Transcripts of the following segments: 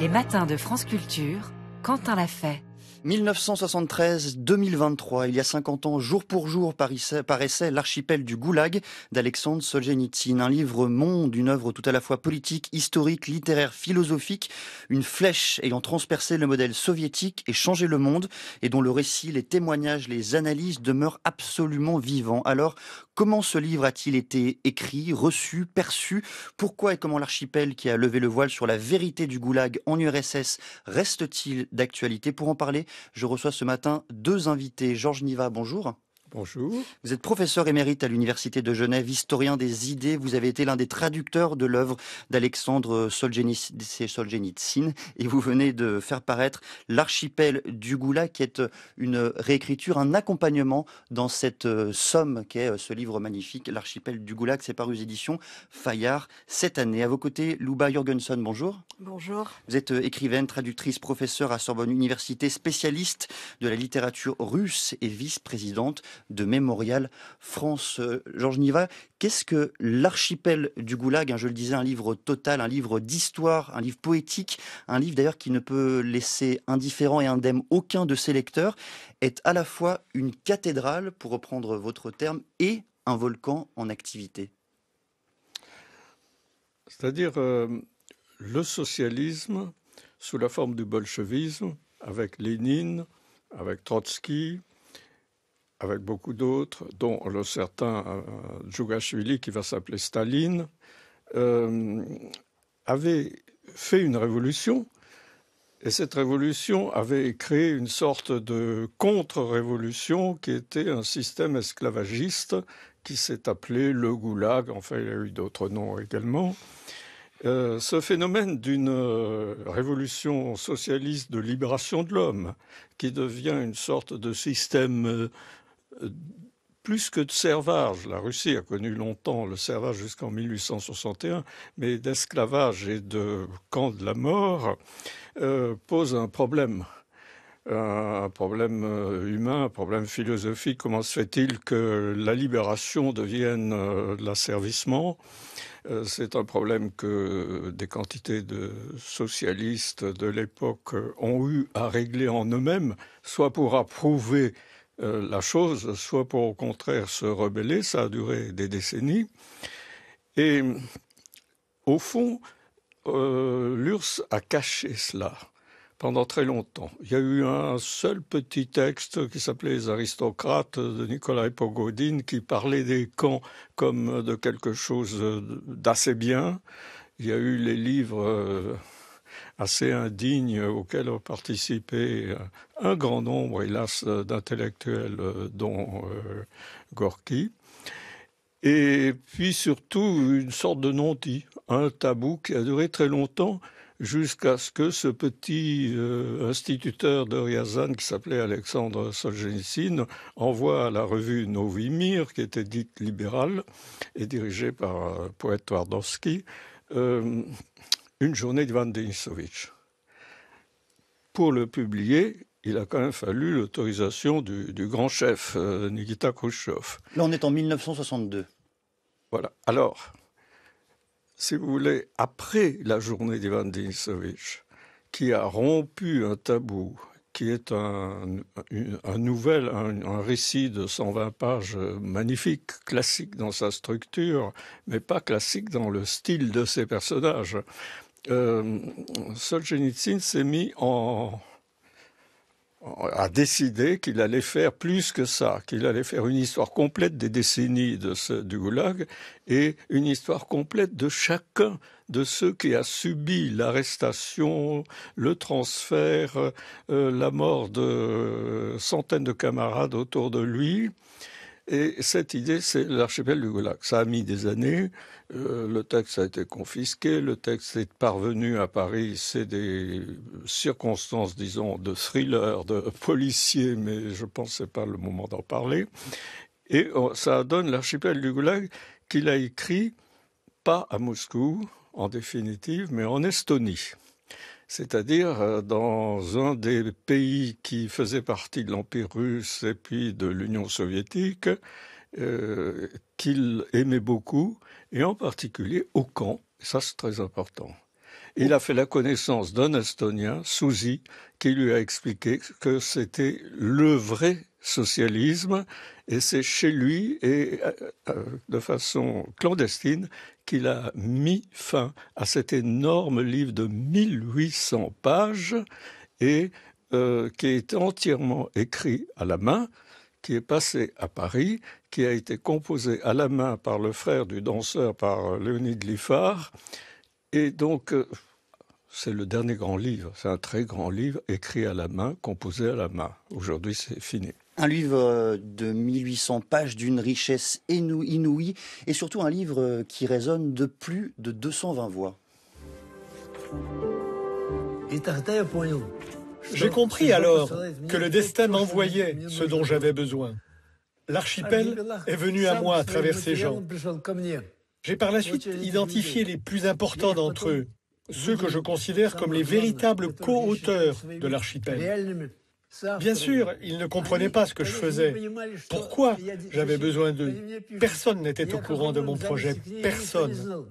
Les matins de France Culture, Quentin l'a fait. 1973-2023, il y a 50 ans, jour pour jour, paraissait L'archipel du Goulag d'Alexandre Solzhenitsyn. Un livre-monde, une œuvre tout à la fois politique, historique, littéraire, philosophique, une flèche ayant transpercé le modèle soviétique et changé le monde, et dont le récit, les témoignages, les analyses demeurent absolument vivants. Alors, comment ce livre a-t-il été écrit, reçu, perçu? Pourquoi et comment l'archipel qui a levé le voile sur la vérité du Goulag en URSS reste-t-il d'actualité? Pour en parler, je reçois ce matin deux invités. Georges Niva, bonjour. Bonjour. Vous êtes professeur émérite à l'Université de Genève, historien des idées. Vous avez été l'un des traducteurs de l'œuvre d'Alexandre Solzhenitsyn et vous venez de faire paraître L'archipel du Goulag, qui est une réécriture, un accompagnement dans cette somme qu'est ce livre magnifique. L'archipel du Goulag, c'est paru aux éditions Fayard cette année. À vos côtés, Louba Jürgenson, bonjour. Bonjour. Vous êtes écrivaine, traductrice, professeure à Sorbonne Université, spécialiste de la littérature russe et vice-présidente de Mémorial France. Georges Niva, qu'est-ce que l'archipel du Goulag? Je le disais, un livre total, un livre d'histoire, un livre poétique, un livre d'ailleurs qui ne peut laisser indifférent et indemne aucun de ses lecteurs, est à la fois une cathédrale, pour reprendre votre terme, et un volcan en activité. C'est-à-dire le socialisme sous la forme du bolchevisme, avec Lénine, avec Trotsky, avec beaucoup d'autres, dont le certain Djougashvili, qui va s'appeler Staline, avait fait une révolution. Et cette révolution avait créé une sorte de contre-révolution qui était un système esclavagiste qui s'est appelé le Goulag. Enfin, il y a eu d'autres noms également. Ce phénomène d'une révolution socialiste de libération de l'homme, qui devient une sorte de système plus que de servage. La Russie a connu longtemps le servage jusqu'en 1861, mais d'esclavage et de camp de la mort pose un problème humain, un problème philosophique. Comment se fait-il que la libération devienne l'asservissement? C'est un problème que des quantités de socialistes de l'époque ont eu à régler en eux-mêmes, soit pour approuver la chose, soit pour au contraire se rebeller. Ça a duré des décennies. Et au fond, l'URSS a caché cela pendant très longtemps. Il y a eu un seul petit texte qui s'appelait Les aristocrates de Nikolai Pogodine qui parlait des camps comme de quelque chose d'assez bien. Il y a eu les livres assez indignes auxquels ont participé un grand nombre, hélas, d'intellectuels, dont Gorky. Et puis surtout une sorte de non-dit, un tabou qui a duré très longtemps, jusqu'à ce que ce petit instituteur de Ryazan qui s'appelait Alexandre Solzhenitsyn envoie à la revue Novy Mir, qui était dite libérale et dirigée par un poète Twardowski, une journée d'Ivan Denisovitch. Pour le publier, il a quand même fallu l'autorisation du grand chef, Nikita Khrouchtchev. Là, on est en 1962. Voilà. Alors, si vous voulez, après la journée d'Ivan Denisovitch, qui a rompu un tabou, qui est un récit de 120 pages magnifique, classique dans sa structure, mais pas classique dans le style de ses personnages. Solzhenitsyn s'est mis a décidé qu'il allait faire plus que ça, qu'il allait faire une histoire complète des décennies du Goulag et une histoire complète de chacun de ceux qui a subi l'arrestation, le transfert, la mort de centaines de camarades autour de lui. Et cette idée, c'est l'archipel du Goulag. Ça a mis des années. Le texte a été confisqué. Le texte est parvenu à Paris. C'est des circonstances, disons, de thriller, de policier, mais je pense que ce n'est pas le moment d'en parler. Et ça donne l'archipel du Goulag qu'il a écrit, pas à Moscou, en définitive, mais en Estonie. C'est-à-dire dans un des pays qui faisait partie de l'Empire russe et puis de l'Union soviétique, qu'il aimait beaucoup, et en particulier au camp, ça c'est très important. Il a fait la connaissance d'un Estonien, Susi, qui lui a expliqué que c'était le vrai socialisme, et c'est chez lui, et de façon clandestine, qu'il a mis fin à cet énorme livre de 1800 pages, et qui est entièrement écrit à la main, qui est passé à Paris, qui a été composé à la main par le frère du danseur, par Léonide Liffard. Et donc, c'est le dernier grand livre. C'est un très grand livre, écrit à la main, composé à la main. Aujourd'hui, c'est fini. Un livre de 1800 pages d'une richesse inouïe, et surtout un livre qui résonne de plus de 220 voix. J'ai compris alors que le destin m'envoyait ce dont j'avais besoin. L'archipel est venu à moi à travers ces gens. J'ai par la suite identifié les plus importants d'entre eux, ceux que je considère comme les véritables co-auteurs de l'archipel. Bien sûr, ils ne comprenaient pas ce que je faisais. Pourquoi j'avais besoin d'eux? Personne n'était au courant de mon projet. Personne.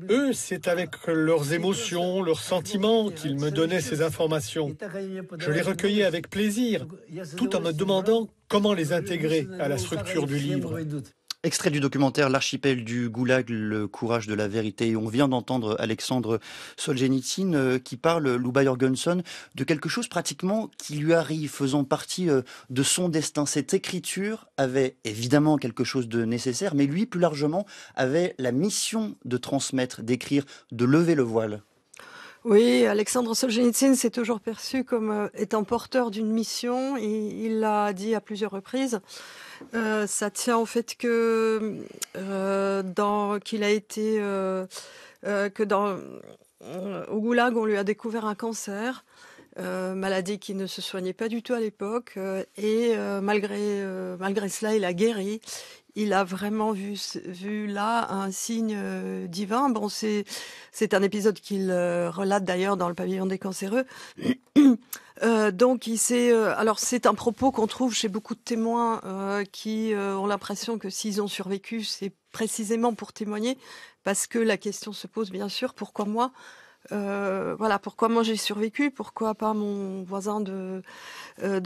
Eux, c'est avec leurs émotions, leurs sentiments qu'ils me donnaient ces informations. Je les recueillais avec plaisir, tout en me demandant comment les intégrer à la structure du livre. Extrait du documentaire L'archipel du Goulag, le courage de la vérité. Et on vient d'entendre Alexandre Solzhenitsyn qui parle, Louba Jorgenson, de quelque chose pratiquement qui lui arrive, faisant partie de son destin. Cette écriture avait évidemment quelque chose de nécessaire, mais lui, plus largement, avait la mission de transmettre, d'écrire, de lever le voile. Oui, Alexandre Solzhenitsyn s'est toujours perçu comme étant porteur d'une mission. Il l'a dit à plusieurs reprises. Ça tient au fait que qu'il a été au Goulag, on lui a découvert un cancer, maladie qui ne se soignait pas du tout à l'époque, et malgré cela, il a guéri. Il a vraiment vu là un signe divin. Bon, c'est un épisode qu'il relate d'ailleurs dans le pavillon des cancéreux. Donc, alors c'est un propos qu'on trouve chez beaucoup de témoins qui ont l'impression que s'ils ont survécu, c'est précisément pour témoigner, parce que la question se pose bien sûr, pourquoi moi? Pourquoi moi j'ai survécu, pourquoi pas mon voisin de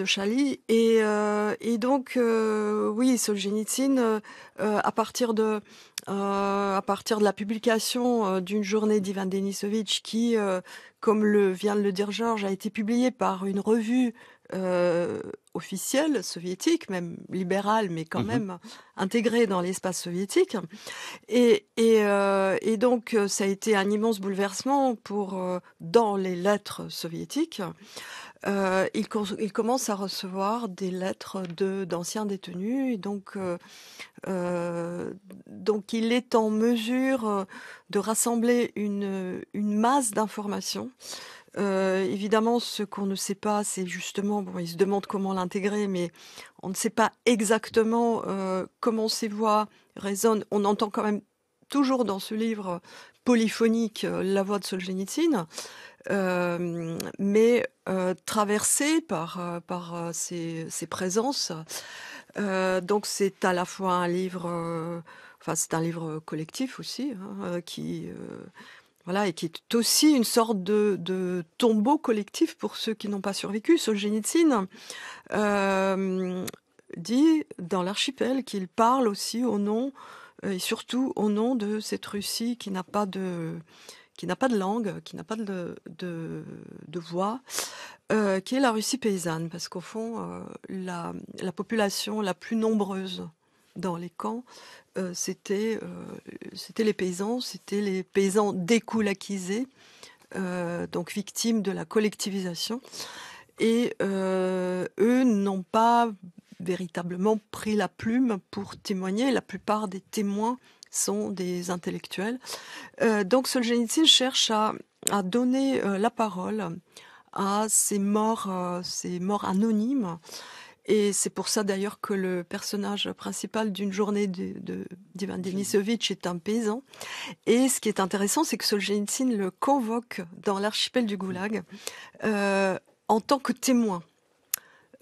Chali, et donc oui, Solzhenitsyn, à partir de la publication d'une journée d'Ivan Denisovitch qui, comme vient de le dire Georges, a été publiée par une revue officielle soviétique, même libérale, mais quand même intégrée dans l'espace soviétique. Et donc, ça a été un immense bouleversement dans les lettres soviétiques. Il commence à recevoir des lettres d'anciens détenus, et donc il est en mesure de rassembler une masse d'informations. Évidemment, ce qu'on ne sait pas, c'est justement, il se demande comment l'intégrer, mais on ne sait pas exactement comment ces voix résonnent. On entend quand même toujours dans ce livre polyphonique la voix de Solzhenitsyn, mais traversée par ses présences. Donc c'est à la fois un livre, c'est un livre collectif aussi, et qui est aussi une sorte de tombeau collectif pour ceux qui n'ont pas survécu. Solzhenitsyn dit dans l'Archipel qu'il parle aussi au nom, et surtout au nom de cette Russie qui n'a pas de langue, qui n'a pas de voix, qui est la Russie paysanne, parce qu'au fond, la population la plus nombreuse dans les camps, c'était les paysans, dékoulakisés, donc victimes de la collectivisation, et eux n'ont pas véritablement pris la plume pour témoigner. La plupart des témoins sont des intellectuels. Donc Solzhenitsyn cherche à donner la parole à ces morts anonymes. Et c'est pour ça d'ailleurs que le personnage principal d'une journée d'Ivan Denisovitch est un paysan. Et ce qui est intéressant, c'est que Solzhenitsyn le convoque dans l'archipel du Goulag en tant que témoin.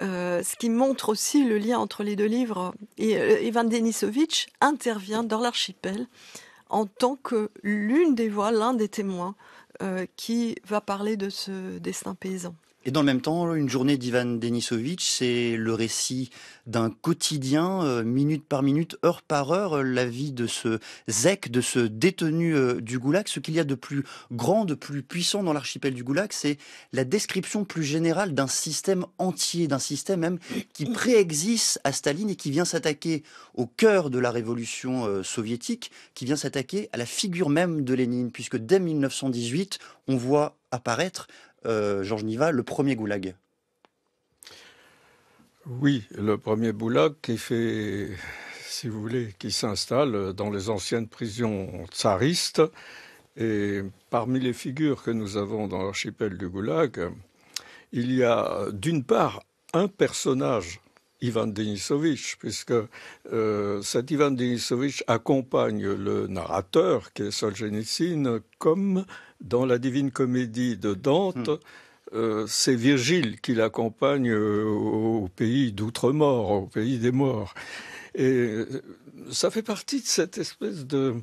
Ce qui montre aussi le lien entre les deux livres. Et Ivan Denisovitch intervient dans l'archipel en tant que l'un des témoins qui va parler de ce destin paysan. Et dans le même temps, une journée d'Ivan Denisovitch, c'est le récit d'un quotidien, minute par minute, heure par heure, la vie de ce zèque, de ce détenu du goulag. Ce qu'il y a de plus grand, de plus puissant dans l'archipel du goulag, c'est la description plus générale d'un système entier, d'un système même qui préexiste à Staline et qui vient s'attaquer au cœur de la révolution soviétique, qui vient s'attaquer à la figure même de Lénine, puisque dès 1918, on voit apparaître Georges Niva, le premier goulag. Oui, le premier goulag qui fait, si vous voulez, qui s'installe dans les anciennes prisons tsaristes. Et parmi les figures que nous avons dans l'archipel du goulag, il y a d'une part un personnage, Ivan Denisovitch, puisque cet Ivan Denisovitch accompagne le narrateur, qui est Solzhenitsyn, comme dans la Divine Comédie de Dante, c'est Virgile qui l'accompagne au pays d'outre-mort, au pays des morts. Et ça fait partie de cette espèce de...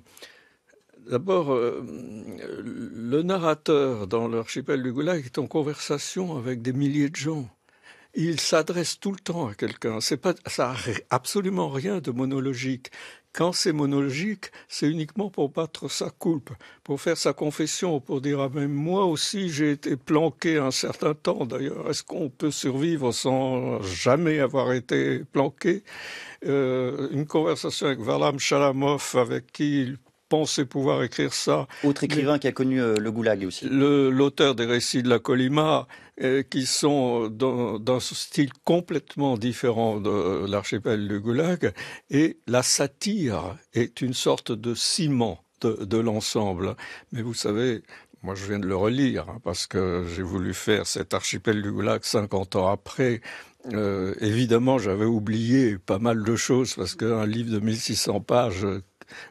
D'abord, le narrateur dans l'archipel du goulag est en conversation avec des milliers de gens. Il s'adresse tout le temps à quelqu'un. Ça n'a absolument rien de monologique. Quand c'est monologique, c'est uniquement pour battre sa coupe, pour faire sa confession, pour dire « Ah ben moi aussi j'ai été planqué un certain temps d'ailleurs. Est-ce qu'on peut survivre sans jamais avoir été planqué ?» Une conversation avec Varlam Chalamov, avec qui il pensait pouvoir écrire ça. Autre écrivain qui a connu le goulag aussi. L'auteur des récits de la Colima, qui sont d'un style complètement différent de l'archipel du goulag, et la satire est une sorte de ciment de l'ensemble. Mais vous savez, moi je viens de le relire, parce que j'ai voulu faire cet archipel du goulag 50 ans après. Évidemment, j'avais oublié pas mal de choses, parce qu'un livre de 1600 pages...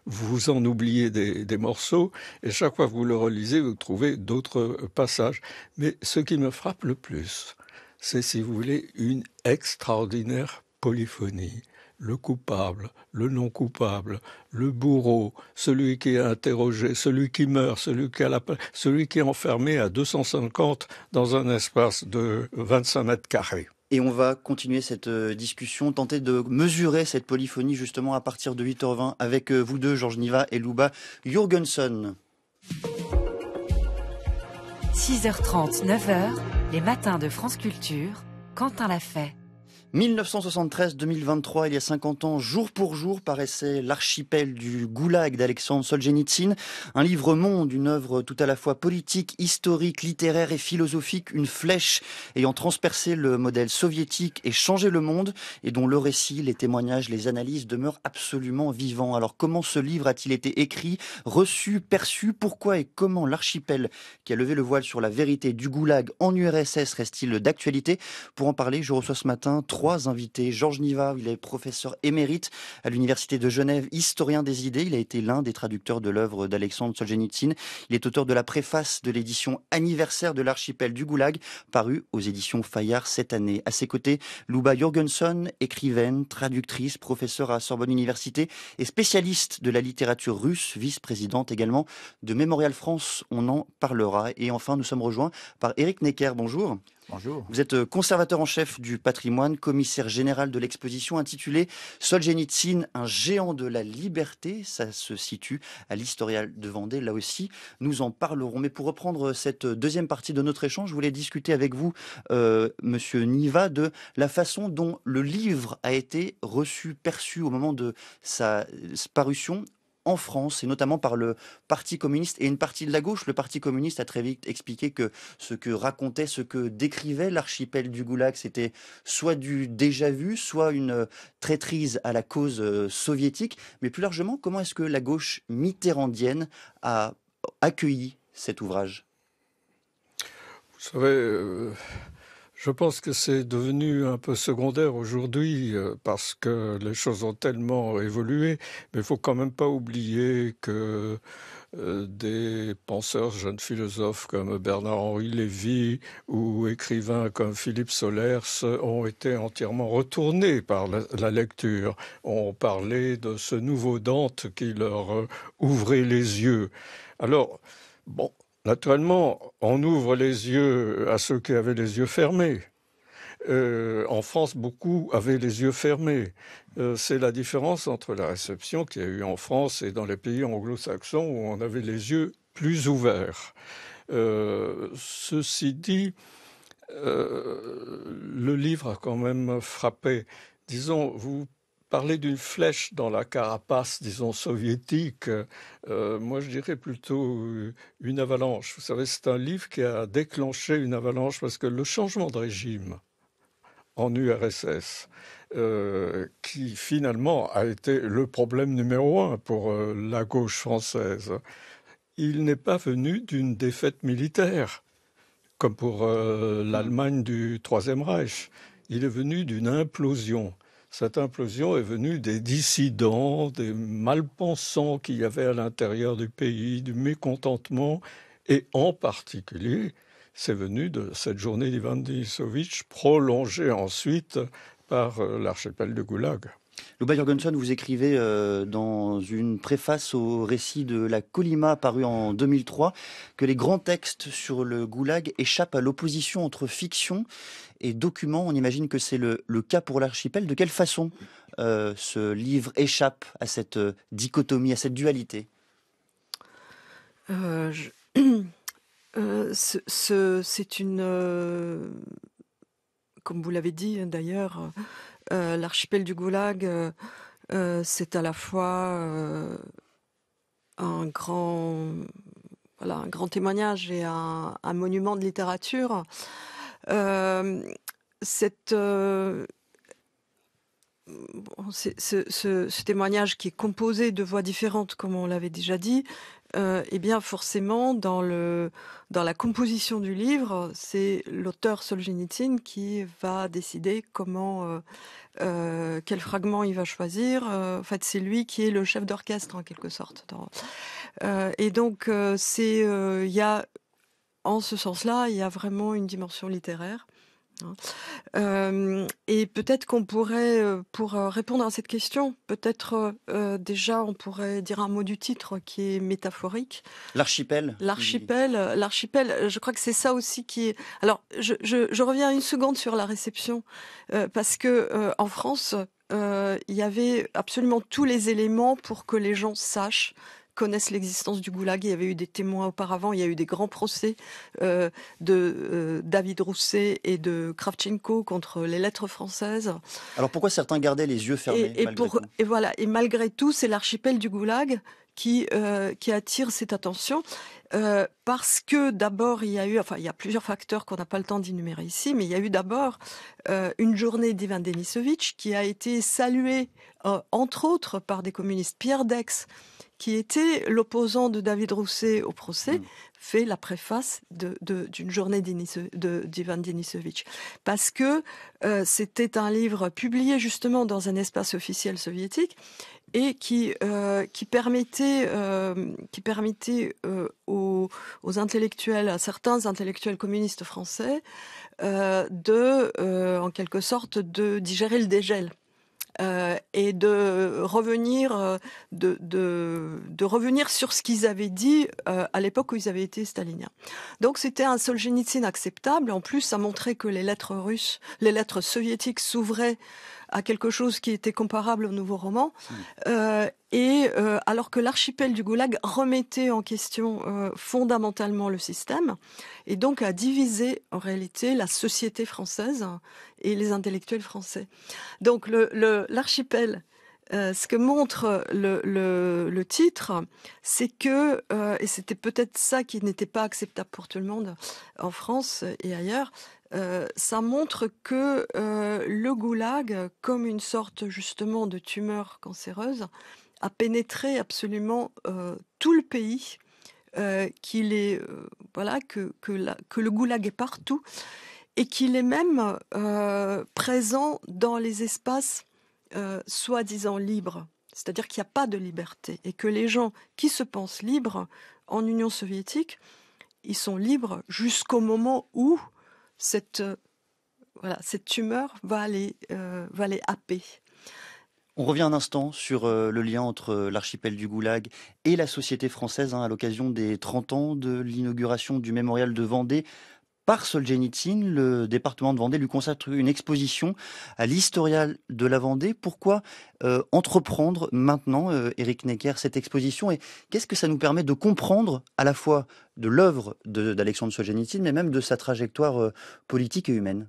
vous en oubliez des morceaux, et chaque fois que vous le relisez, vous trouvez d'autres passages. Mais ce qui me frappe le plus, c'est, si vous voulez, une extraordinaire polyphonie. Le coupable, le non coupable, le bourreau, celui qui est interrogé, celui qui meurt, celui qui est enfermé à 250 dans un espace de 25 mètres carrés. Et on va continuer cette discussion, tenter de mesurer cette polyphonie justement à partir de 8h20 avec vous deux, Georges Niva et Luba Jürgenson. 6h30, 9h, les matins de France Culture, Quentin l'a fait. 1973-2023, il y a 50 ans, jour pour jour, paraissait L'archipel du goulag d'Alexandre Solzhenitsyn, un livre-monde, une œuvre tout à la fois politique, historique, littéraire et philosophique, une flèche ayant transpercé le modèle soviétique et changé le monde, et dont le récit, les témoignages, les analyses demeurent absolument vivants. Alors comment ce livre a-t-il été écrit, reçu, perçu? Pourquoi et comment l'archipel qui a levé le voile sur la vérité du goulag en URSS reste-t-il d'actualité? Pour en parler, je reçois ce matin trois invités. Georges Niva, il est professeur émérite à l'Université de Genève, historien des idées. Il a été l'un des traducteurs de l'œuvre d'Alexandre Solzhenitsyn. Il est auteur de la préface de l'édition anniversaire de l'archipel du goulag, parue aux éditions Fayard cette année. À ses côtés, Luba Jürgenson, écrivaine, traductrice, professeure à Sorbonne Université et spécialiste de la littérature russe, vice-présidente également de Mémorial France. On en parlera. Et enfin, nous sommes rejoints par Éric Necker. Bonjour. Bonjour. Vous êtes conservateur en chef du patrimoine, commissaire général de l'exposition intitulée Solzhenitsyn, un géant de la liberté. Ça se situe à l'Historial de Vendée. Là aussi, nous en parlerons. Mais pour reprendre cette deuxième partie de notre échange, je voulais discuter avec vous, Monsieur Niva, de la façon dont le livre a été reçu, perçu au moment de sa parution en France, et notamment par le Parti communiste et une partie de la gauche. Le Parti communiste a très vite expliqué que ce que racontait, ce que décrivait l'archipel du goulag, c'était soit du déjà-vu, soit une traîtrise à la cause soviétique. Mais plus largement, comment est-ce que la gauche mitterrandienne a accueilli cet ouvrage? Vous savez... Je pense que c'est devenu un peu secondaire aujourd'hui parce que les choses ont tellement évolué, mais il faut quand même pas oublier que des penseurs, jeunes philosophes comme Bernard-Henri Lévy ou écrivains comme Philippe Solers ont été entièrement retournés par la lecture. On parlait de ce nouveau Dante qui leur ouvrait les yeux. Alors, bon... Naturellement, on ouvre les yeux à ceux qui avaient les yeux fermés. En France, beaucoup avaient les yeux fermés. C'est la différence entre la réception qu'il y a eu en France et dans les pays anglo-saxons où on avait les yeux plus ouverts. Ceci dit, le livre a quand même frappé. Disons, vous parlez d'une flèche dans la carapace, disons, soviétique. Moi, je dirais plutôt une avalanche. Vous savez, c'est un livre qui a déclenché une avalanche parce que le changement de régime en URSS, qui finalement a été le problème numéro 1 pour la gauche française, il n'est pas venu d'une défaite militaire, comme pour l'Allemagne du Troisième Reich. Il est venu d'une implosion. Cette implosion est venue des dissidents, des malpensants qu'il y avait à l'intérieur du pays, du mécontentement, et en particulier, c'est venu de cette journée d'Ivan Denisovitch, prolongée ensuite par l'archipel de Goulag. Louba Jørgensen, vous écrivez dans une préface au récit de la Kolyma paru en 2003 que les grands textes sur le goulag échappent à l'opposition entre fiction et document. On imagine que c'est le cas pour l'archipel. De quelle façon ce livre échappe à cette dichotomie, à cette dualité ? C'est une... comme vous l'avez dit d'ailleurs, l'archipel du Goulag, c'est à la fois un grand témoignage et un monument de littérature. Ce témoignage qui est composé de voix différentes, comme on l'avait déjà dit, eh bien forcément dans la composition du livre, c'est l'auteur Solzhenitsyn qui va décider quel fragment il va choisir. En fait, c'est lui qui est le chef d'orchestre en quelque sorte. Et donc il y a, en ce sens-là, il y a vraiment une dimension littéraire. Et peut-être qu'on pourrait, pour répondre à cette question, peut-être déjà on pourrait dire un mot du titre qui est métaphorique. L'archipel. L'archipel, je crois que c'est ça aussi qui est... Alors, je reviens une seconde sur la réception, parce que en France, il y avait absolument tous les éléments pour que les gens connaissent l'existence du goulag. Il y avait eu des témoins auparavant, il y a eu des grands procès de David Rousset et de Kravchenko contre les lettres françaises. Alors pourquoi certains gardaient les yeux fermés et malgré tout, c'est l'archipel du goulag qui attire cette attention. Parce que d'abord, il y a plusieurs facteurs qu'on n'a pas le temps d'énumérer ici, mais il y a eu d'abord une journée d'Ivan Denisovitch qui a été saluée, entre autres, par des communistes. Pierre Dex, qui était l'opposant de David Rousset au procès, fait la préface d'une journée d'Ivan Denisovitch. Parce que c'était un livre publié justement dans un espace officiel soviétique et qui permettait aux intellectuels, à certains intellectuels communistes français, en quelque sorte, de digérer le dégel. Et de revenir sur ce qu'ils avaient dit à l'époque où ils avaient été staliniens. Donc c'était un Solzhenitsyn acceptable. En plus, ça montrait que les lettres soviétiques s'ouvraient à quelque chose qui était comparable au nouveau roman. Alors que l'archipel du Goulag remettait en question fondamentalement le système et donc a divisé en réalité la société française et les intellectuels français. Donc l'archipel, ce que montre le titre, c'est que, et c'était peut-être ça qui n'était pas acceptable pour tout le monde en France et ailleurs, ça montre que le goulag, comme une sorte justement de tumeur cancéreuse, a pénétré absolument tout le pays, que le goulag est partout et qu'il est même présent dans les espaces soi-disant libres. C'est-à-dire qu'il n'y a pas de liberté et que les gens qui se pensent libres en Union soviétique, ils sont libres jusqu'au moment où cette tumeur va les happer. On revient un instant sur le lien entre l'archipel du Goulag et la société française à l'occasion des 30 ans de l'inauguration du mémorial de Vendée. Par Solzhenitsyn, le département de Vendée lui consacre une exposition à l'historial de la Vendée. Pourquoi entreprendre maintenant, Éric Necker, cette exposition et qu'est-ce que ça nous permet de comprendre à la fois de l'œuvre d'Alexandre Solzhenitsyn, mais même de sa trajectoire politique et humaine?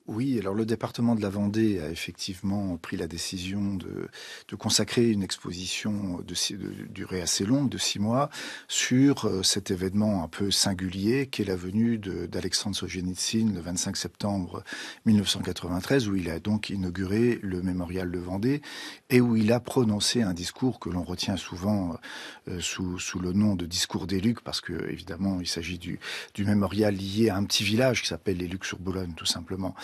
Oui, alors le département de la Vendée a effectivement pris la décision de consacrer une exposition de durée assez longue, de 6 mois, sur cet événement un peu singulier qu'est la venue d'Alexandre Solzhenitsyn le 25 septembre 1993, où il a donc inauguré le mémorial de Vendée et où il a prononcé un discours que l'on retient souvent sous le nom de discours des Lucs, parce que évidemment il s'agit du mémorial lié à un petit village qui s'appelle les Lucs-sur-Boulogne, tout simplement.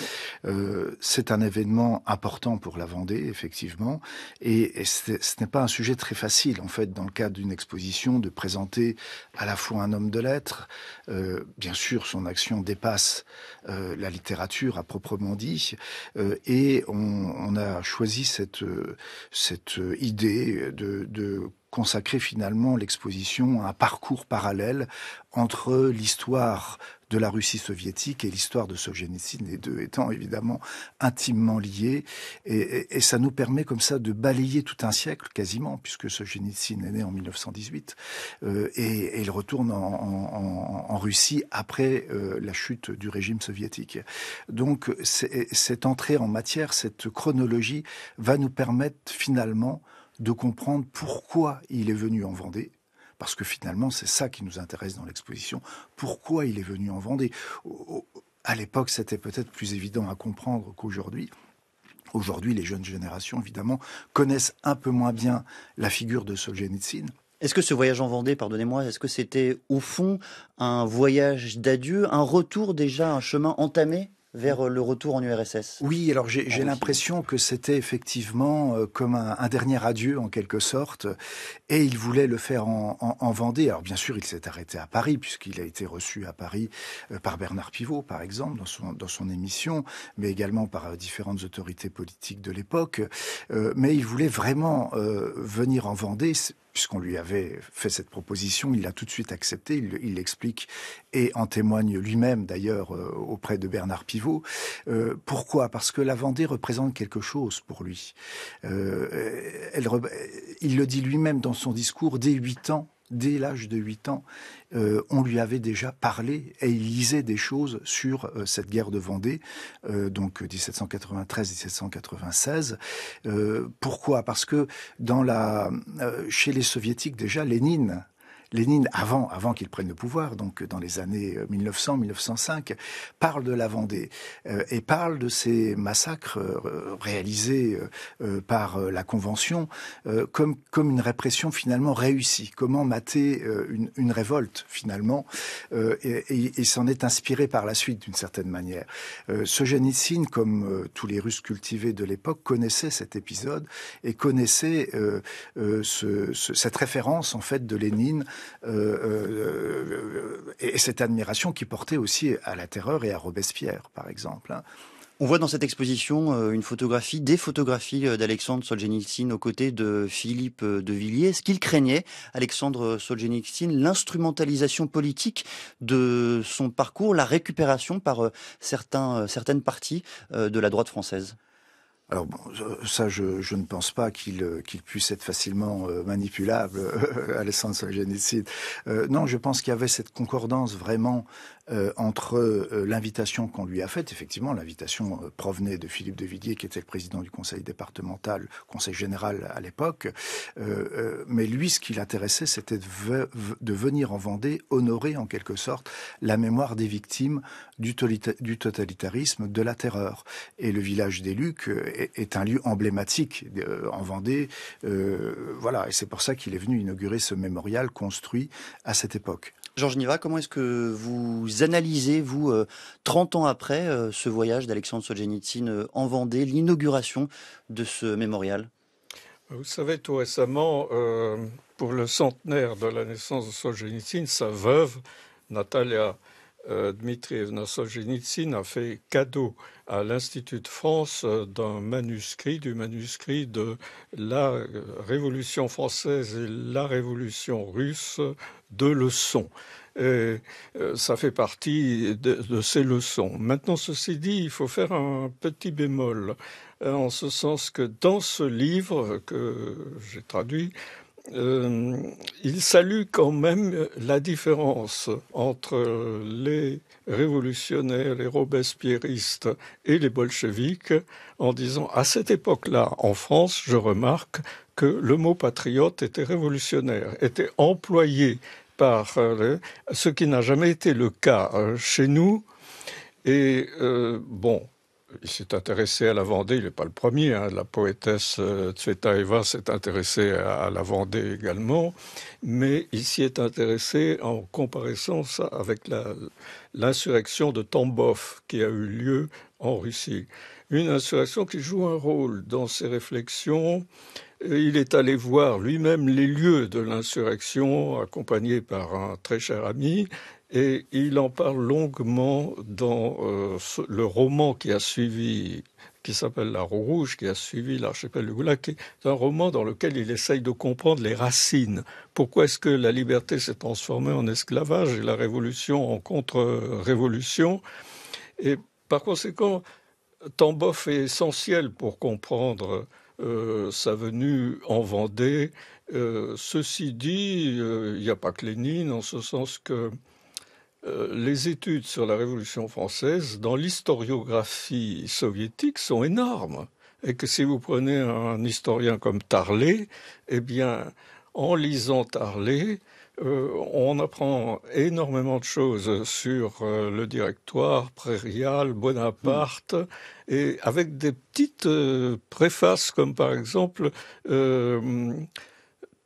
C'est un événement important pour la Vendée, effectivement, et ce n'est pas un sujet très facile, en fait, dans le cadre d'une exposition, de présenter à la fois un homme de lettres. Bien sûr, son action dépasse la littérature à proprement dit, et on a choisi cette idée de consacrer finalement l'exposition à un parcours parallèle entre l'histoire de la Russie soviétique et l'histoire de Solzhenitsyn, les deux étant évidemment intimement liés. Et ça nous permet comme ça de balayer tout un siècle quasiment, puisque Solzhenitsyn est né en 1918, et il retourne en Russie après la chute du régime soviétique. Donc cette entrée en matière, cette chronologie va nous permettre finalement de comprendre pourquoi il est venu en Vendée, parce que finalement, c'est ça qui nous intéresse dans l'exposition. Pourquoi il est venu en Vendée ? À l'époque, c'était peut-être plus évident à comprendre qu'aujourd'hui. Aujourd'hui, les jeunes générations, évidemment, connaissent un peu moins bien la figure de Solzhenitsyn. Est-ce que ce voyage en Vendée, pardonnez-moi, est-ce que c'était au fond un voyage d'adieu, un retour déjà, un chemin entamé vers le retour en URSS? Oui, alors j'ai l'impression que c'était effectivement comme un dernier adieu en quelque sorte, et il voulait le faire en Vendée. Alors bien sûr, il s'est arrêté à Paris, puisqu'il a été reçu à Paris par Bernard Pivot, par exemple, dans son émission, mais également par différentes autorités politiques de l'époque. Mais il voulait vraiment venir en Vendée, puisqu'on lui avait fait cette proposition, il l'a tout de suite accepté, il l'explique et en témoigne lui-même d'ailleurs auprès de Bernard Pivot. Pourquoi ? Parce que la Vendée représente quelque chose pour lui. Il le dit lui-même dans son discours, dès l'âge de 8 ans, on lui avait déjà parlé et il lisait des choses sur cette guerre de Vendée, donc 1793-1796. Pourquoi ? Parce que chez les soviétiques déjà, Lénine, avant qu'il prenne le pouvoir, donc dans les années 1900-1905, parle de la Vendée et parle de ces massacres réalisés par la Convention comme une répression finalement réussie. Comment mater une révolte finalement, et s'en est inspiré par la suite d'une certaine manière. Solzhenitsyn, comme tous les Russes cultivés de l'époque, connaissait cet épisode et connaissait cette référence en fait de Lénine. Et cette admiration qui portait aussi à la terreur et à Robespierre, par exemple. On voit dans cette exposition des photographies d'Alexandre Solzhenitsyn aux côtés de Philippe de Villiers. Ce qu'il craignait, Alexandre Solzhenitsyn, l'instrumentalisation politique de son parcours, la récupération par certaines parties de la droite française. Alors bon, ça, je ne pense pas qu'il puisse être facilement manipulable, Alexandre Solzhenitsyn. Non, je pense qu'il y avait cette concordance vraiment entre l'invitation qu'on lui a faite. Effectivement, l'invitation provenait de Philippe de Villiers, qui était le président du conseil départemental, conseil général à l'époque. Mais lui, ce qui l'intéressait, c'était de venir en Vendée honorer en quelque sorte la mémoire des victimes du totalitarisme, de la terreur. Et le village des Lucs est un lieu emblématique en Vendée. Voilà, et c'est pour ça qu'il est venu inaugurer ce mémorial construit à cette époque. Georges Niva, comment est-ce que vous analysez, vous, 30 ans après, ce voyage d'Alexandre Solzhenitsyn en Vendée, l'inauguration de ce mémorial ? Vous savez, tout récemment, pour le centenaire de la naissance de Solzhenitsyn, sa veuve, Natalia Dmitri Evna Solzhenitsyn a fait cadeau à l'Institut de France du manuscrit de la Révolution française et la Révolution russe de leçons. Et ça fait partie de ces leçons. Maintenant, ceci dit, il faut faire un petit bémol, en ce sens que dans ce livre que j'ai traduit, il salue quand même la différence entre les révolutionnaires, les robespierristes et les bolcheviks, en disant à cette époque-là, en France, je remarque que le mot patriote était révolutionnaire, était employé par ce qui n'a jamais été le cas chez nous. Et il s'est intéressé à la Vendée, il n'est pas le premier, la poétesse Tsvetaeva s'est intéressée à la Vendée également, mais il s'y est intéressé en comparaison avec l'insurrection de Tambov qui a eu lieu en Russie. Une insurrection qui joue un rôle dans ses réflexions. Il est allé voir lui-même les lieux de l'insurrection, accompagné par un très cher ami, et il en parle longuement dans le roman qui a suivi, qui s'appelle La Roue Rouge, qui a suivi l'archipel du Goulag, qui est un roman dans lequel il essaye de comprendre les racines. Pourquoi est-ce que la liberté s'est transformée en esclavage et la révolution en contre-révolution? Et par conséquent, Tambov est essentiel pour comprendre sa venue en Vendée. Ceci dit, il n'y a pas que Lénine, en ce sens que les études sur la Révolution française dans l'historiographie soviétique sont énormes. Et que si vous prenez un historien comme Tarlé, eh bien, en lisant Tarlé, on apprend énormément de choses sur le Directoire, Prairial, Bonaparte, et avec des petites préfaces comme par exemple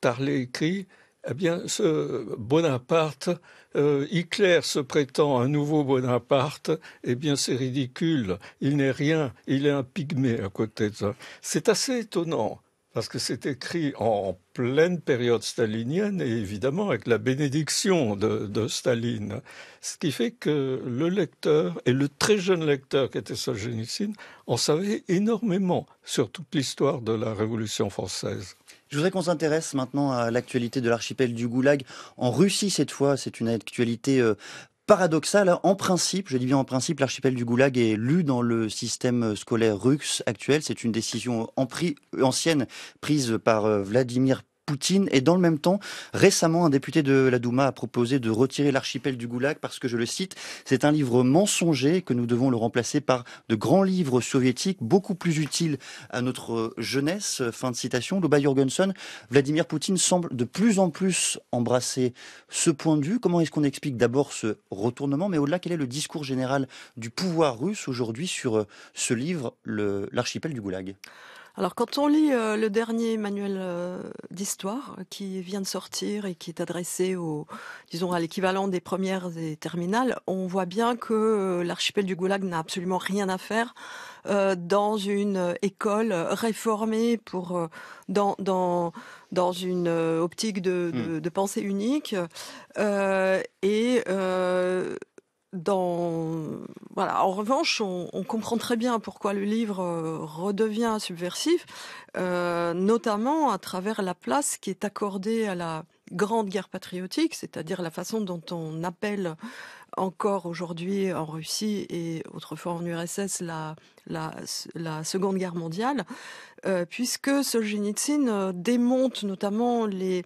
Tarlé écrit, eh bien, ce Bonaparte, Hitler se prétend un nouveau Bonaparte, eh bien c'est ridicule, il n'est rien, il est un pygmée à côté de ça. C'est assez étonnant, parce que c'est écrit en pleine période stalinienne et évidemment avec la bénédiction de Staline. Ce qui fait que le lecteur, et le très jeune lecteur qui était Solzhenitsyn, en savait énormément sur toute l'histoire de la Révolution française. Je voudrais qu'on s'intéresse maintenant à l'actualité de l'archipel du Goulag. En Russie, cette fois, c'est une actualité paradoxale. En principe, je dis bien en principe, l'archipel du Goulag est lu dans le système scolaire russe actuel. C'est une décision ancienne prise par Vladimir Poutine. Et dans le même temps, récemment, un député de la Douma a proposé de retirer l'archipel du Goulag parce que, je le cite, c'est un livre mensonger que nous devons le remplacer par de grands livres soviétiques beaucoup plus utiles à notre jeunesse. Fin de citation. Luba Jurgenson, Vladimir Poutine semble de plus en plus embrasser ce point de vue. Comment est-ce qu'on explique d'abord ce retournement, mais au-delà, quel est le discours général du pouvoir russe aujourd'hui sur ce livre, l'archipel du Goulag ? Alors, quand on lit le dernier manuel d'histoire qui vient de sortir et qui est adressé à l'équivalent des premières et terminales, on voit bien que l'archipel du Goulag n'a absolument rien à faire dans une école réformée dans une optique de pensée unique en revanche, on comprend très bien pourquoi le livre redevient subversif, notamment à travers la place qui est accordée à la grande guerre patriotique, c'est-à-dire la façon dont on appelle encore aujourd'hui en Russie et autrefois en URSS la Seconde Guerre mondiale, puisque Solzhenitsyn démonte notamment les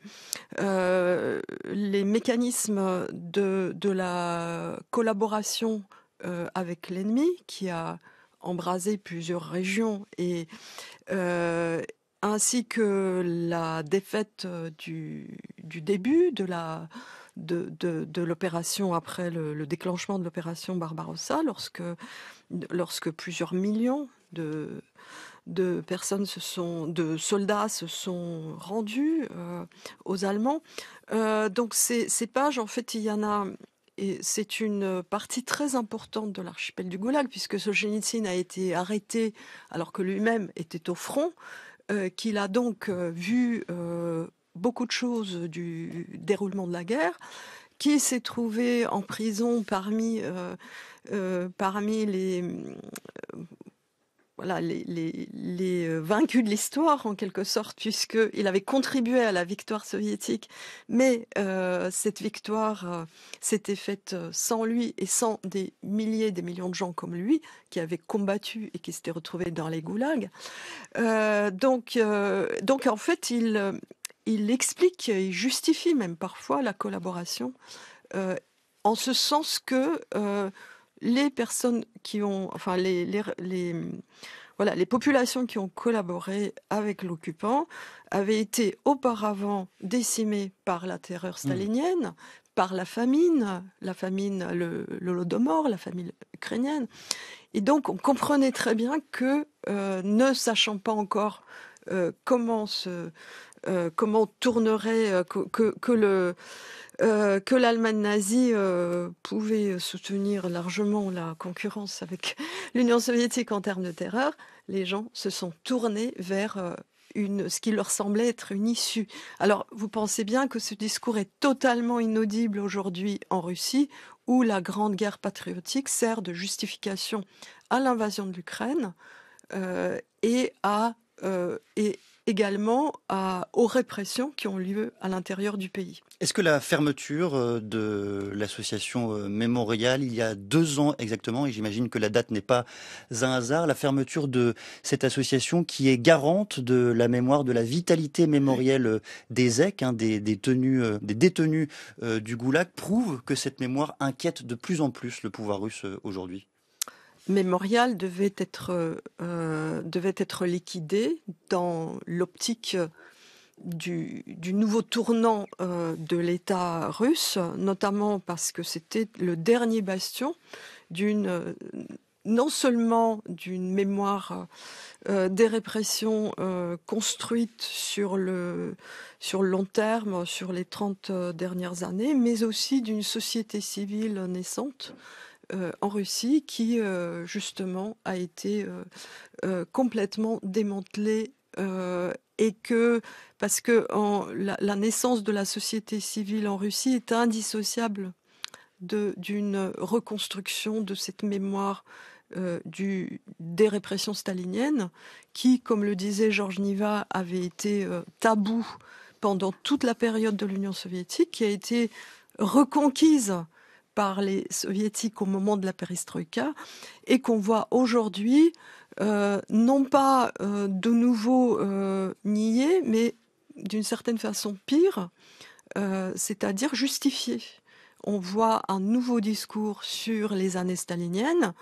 mécanismes de la collaboration avec l'ennemi qui a embrasé plusieurs régions et ainsi que la défaite du début de l'opération après le déclenchement de l'opération Barbarossa, lorsque plusieurs millions de personnes de soldats se sont rendus aux Allemands. Donc ces pages, en fait, il y en a. Et c'est une partie très importante de l'archipel du Goulag, puisque Solzhenitsyn a été arrêté alors que lui-même était au front, qu'il a donc vu beaucoup de choses du déroulement de la guerre, qui s'est trouvé en prison parmi les vaincus de l'histoire, en quelque sorte, puisqu'il avait contribué à la victoire soviétique, mais cette victoire s'était faite sans lui et sans des milliers, des millions de gens comme lui, qui avaient combattu et qui s'étaient retrouvés dans les goulags. Donc, en fait, il explique, il justifie même parfois la collaboration, en ce sens que les personnes qui ont, enfin les populations qui ont collaboré avec l'occupant avaient été auparavant décimées par la terreur stalinienne, par la famine, l'Holodomor, la famine ukrainienne. Et donc on comprenait très bien que, ne sachant pas encore comment tournerait, que l'Allemagne nazie pouvait soutenir largement la concurrence avec l'Union soviétique en termes de terreur, les gens se sont tournés vers ce qui leur semblait être une issue. Alors, vous pensez bien que ce discours est totalement inaudible aujourd'hui en Russie, où la Grande Guerre patriotique sert de justification à l'invasion de l'Ukraine et également aux répressions qui ont lieu à l'intérieur du pays. Est-ce que la fermeture de l'association Mémorial, il y a 2 ans exactement, et j'imagine que la date n'est pas un hasard, la fermeture de cette association qui est garante de la mémoire, de la vitalité mémorielle des zèques, des détenus du goulag, prouve que cette mémoire inquiète de plus en plus le pouvoir russe aujourd'hui? Mémorial devait être liquidé dans l'optique du nouveau tournant de l'État russe, notamment parce que c'était le dernier bastion non seulement d'une mémoire des répressions construites sur le long terme, sur les 30 dernières années, mais aussi d'une société civile naissante en Russie qui justement a été complètement démantelée, parce que la naissance de la société civile en Russie est indissociable d'une reconstruction de cette mémoire des répressions staliniennes qui, comme le disait Georges Niva, avait été tabou pendant toute la période de l'Union soviétique, qui a été reconquise par les soviétiques au moment de la perestroïka, et qu'on voit aujourd'hui non pas de nouveau nier, mais d'une certaine façon pire, c'est-à-dire justifier. On voit un nouveau discours sur les années staliniennes,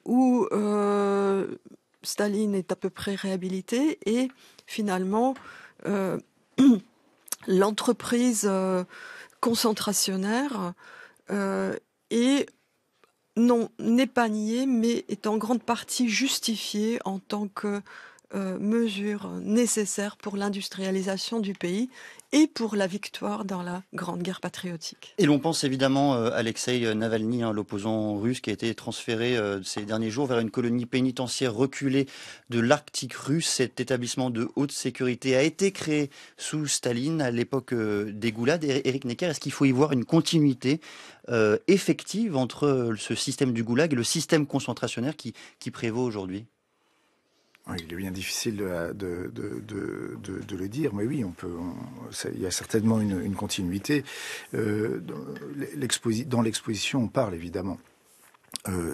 où Staline est à peu près réhabilité, et finalement l'entreprise concentrationnaire n'est pas nié, mais est en grande partie justifié en tant que mesure nécessaire pour l'industrialisation du pays et pour la victoire dans la Grande Guerre patriotique. Et l'on pense évidemment à Alexeï Navalny, l'opposant russe qui a été transféré ces derniers jours vers une colonie pénitentiaire reculée de l'Arctique russe. Cet établissement de haute sécurité a été créé sous Staline à l'époque des goulags. Éric Necker, est-ce qu'il faut y voir une continuité effective entre ce système du goulag et le système concentrationnaire qui prévaut aujourd'hui ? Oui, il est bien difficile de le dire, mais oui, il y a certainement une continuité. Dans l'exposition, on parle évidemment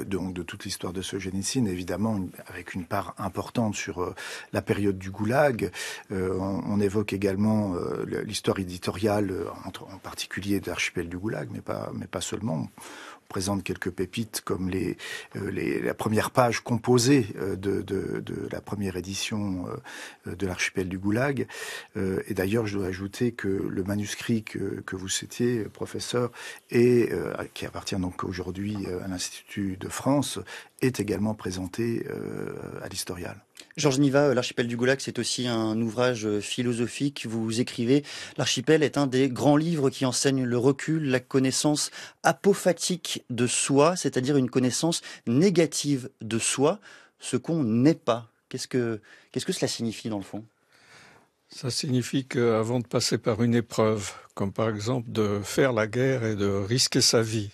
donc de toute l'histoire de Solzhenitsyn, évidemment avec une part importante sur la période du goulag. On évoque également l'histoire éditoriale, en particulier de l'archipel du goulag, mais pas seulement. On présente quelques pépites comme la première page composée de la première édition de l'archipel du goulag. Et d'ailleurs, je dois ajouter que le manuscrit que vous citiez, professeur, et qui appartient donc aujourd'hui à l'Institut de France, est également présenté à l'Historial. Georges Niva, l'archipel du Goulag, c'est aussi un ouvrage philosophique. Vous écrivez, l'archipel est un des grands livres qui enseigne le recul, la connaissance apophatique de soi, c'est-à-dire une connaissance négative de soi, ce qu'on n'est pas. Qu'est-ce que cela signifie dans le fond ? Ça signifie qu'avant de passer par une épreuve, comme par exemple de faire la guerre et de risquer sa vie,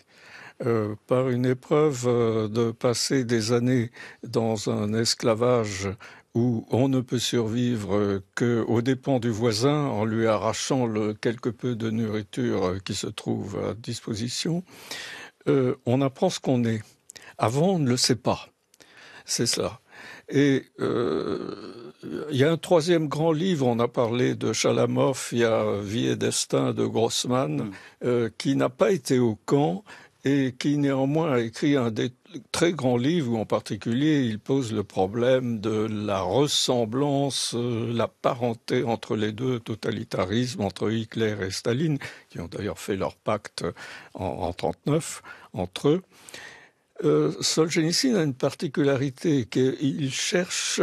par une épreuve de passer des années dans un esclavage où on ne peut survivre qu'aux dépens du voisin en lui arrachant le quelque peu de nourriture qui se trouve à disposition, on apprend ce qu'on est. Avant, on ne le sait pas. C'est cela. Et il y a un troisième grand livre, on a parlé de Chalamov, il y a Vie et destin de Grossman, qui n'a pas été au camp et qui néanmoins a écrit un des très grands livres où en particulier il pose le problème de la ressemblance, la parenté entre les deux totalitarismes, entre Hitler et Staline, qui ont d'ailleurs fait leur pacte en 1939 entre eux. Solzhenitsyn a une particularité qu'il cherche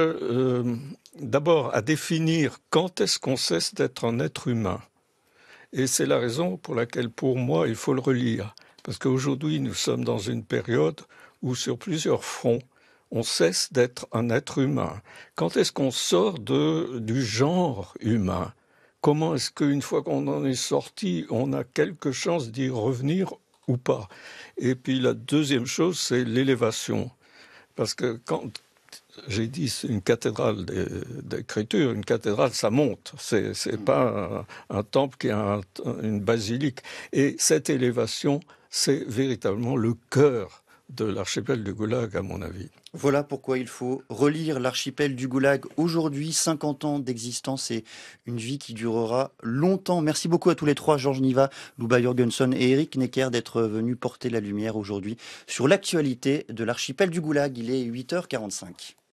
d'abord à définir quand est-ce qu'on cesse d'être un être humain. Et c'est la raison pour laquelle, pour moi, il faut le relire. Parce qu'aujourd'hui, nous sommes dans une période où, sur plusieurs fronts, on cesse d'être un être humain. Quand est-ce qu'on sort du genre humain ? Comment est-ce qu'une fois qu'on en est sorti, on a quelque chance d'y revenir ou pas? Et puis la deuxième chose, c'est l'élévation. Parce que quand j'ai dit c'est une cathédrale d'écriture, une cathédrale, ça monte. C'est pas un temple qui a une basilique. Et cette élévation, c'est véritablement le cœur de l'archipel du Goulag, à mon avis. Voilà pourquoi il faut relire l'archipel du Goulag aujourd'hui, 50 ans d'existence et une vie qui durera longtemps. Merci beaucoup à tous les trois, Georges Niva, Louba Jürgenson et Eric Necker, d'être venus porter la lumière aujourd'hui sur l'actualité de l'archipel du Goulag. Il est 8h45.